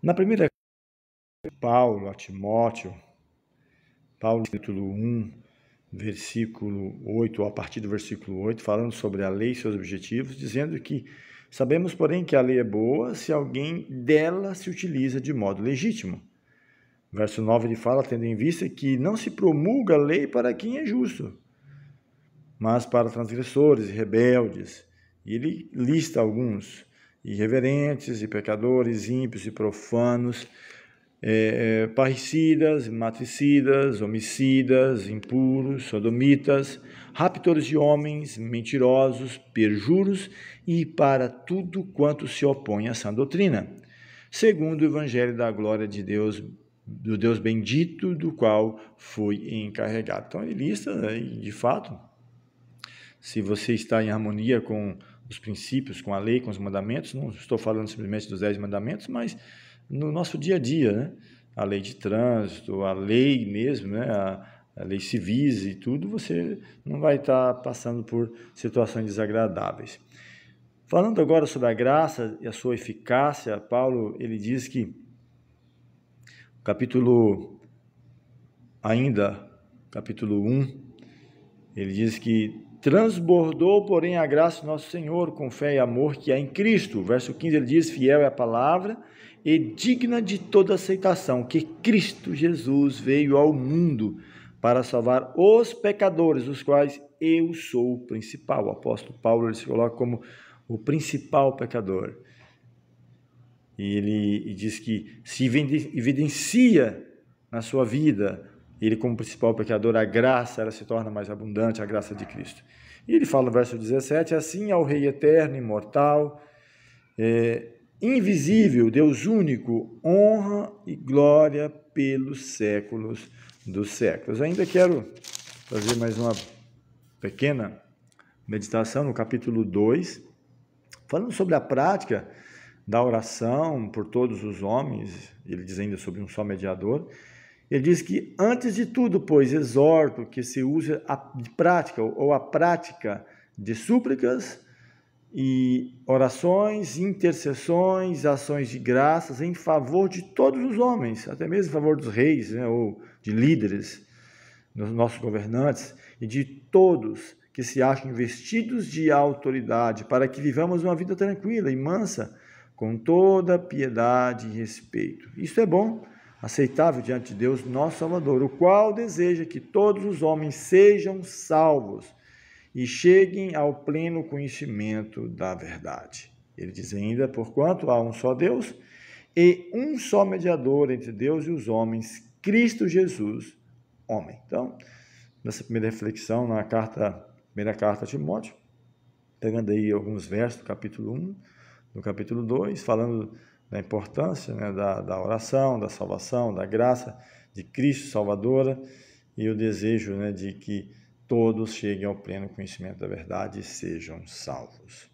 Na primeira Paulo a Timóteo, Paulo, capítulo 1, versículo 8, ou a partir do versículo 8, falando sobre a lei e seus objetivos, dizendo que sabemos, porém, que a lei é boa se alguém dela se utiliza de modo legítimo. Verso 9 ele fala, tendo em vista que não se promulga a lei para quem é justo, mas para transgressores e rebeldes. E ele lista alguns: irreverentes e pecadores, ímpios e profanos, parricidas, matricidas, homicidas, impuros, sodomitas, raptores de homens, mentirosos, perjuros e para tudo quanto se opõe à sã doutrina, segundo o evangelho da glória de Deus, do Deus bendito, do qual foi encarregado. Então ele lista, de fato, se você está em harmonia com os princípios, com a lei, com os mandamentos, não estou falando simplesmente dos 10 mandamentos, mas no nosso dia a dia, né? A lei de trânsito, a lei mesmo, né? A lei civis e tudo, você não vai estar passando por situações desagradáveis. Falando agora sobre a graça e a sua eficácia, Paulo, ele diz que, capítulo 1, ele diz que transbordou, porém, a graça do nosso Senhor com fé e amor que há em Cristo. Verso 15 ele diz, fiel é a palavra e digna de toda aceitação, que Cristo Jesus veio ao mundo para salvar os pecadores, dos quais eu sou o principal. O apóstolo Paulo ele se coloca como o principal pecador. E ele diz que se evidencia na sua vida, ele como principal pecador, a graça ela se torna mais abundante, a graça de Cristo. E ele fala no verso 17, assim ao Rei eterno, imortal, invisível, Deus único, honra e glória pelos séculos dos séculos. Ainda quero fazer mais uma pequena meditação no capítulo 2, falando sobre a prática da oração por todos os homens. Ele diz ainda sobre um só mediador. Ele diz que, antes de tudo, pois, exorto que se use a prática de súplicas e orações, intercessões, ações de graças em favor de todos os homens, até mesmo em favor dos reis, né, ou de líderes, dos nossos governantes, e de todos que se acham investidos de autoridade, para que vivamos uma vida tranquila e mansa, com toda piedade e respeito. Isso é bom, aceitável diante de Deus, nosso Salvador, o qual deseja que todos os homens sejam salvos e cheguem ao pleno conhecimento da verdade. Ele diz ainda, porquanto há um só Deus e um só mediador entre Deus e os homens, Cristo Jesus, homem. Então, nessa primeira reflexão, na primeira carta a Timóteo, pegando aí alguns versos do capítulo 1, do capítulo 2, falando da importância, né, da oração, da salvação, da graça de Cristo Salvadora e o desejo, né, de que todos cheguem ao pleno conhecimento da verdade e sejam salvos.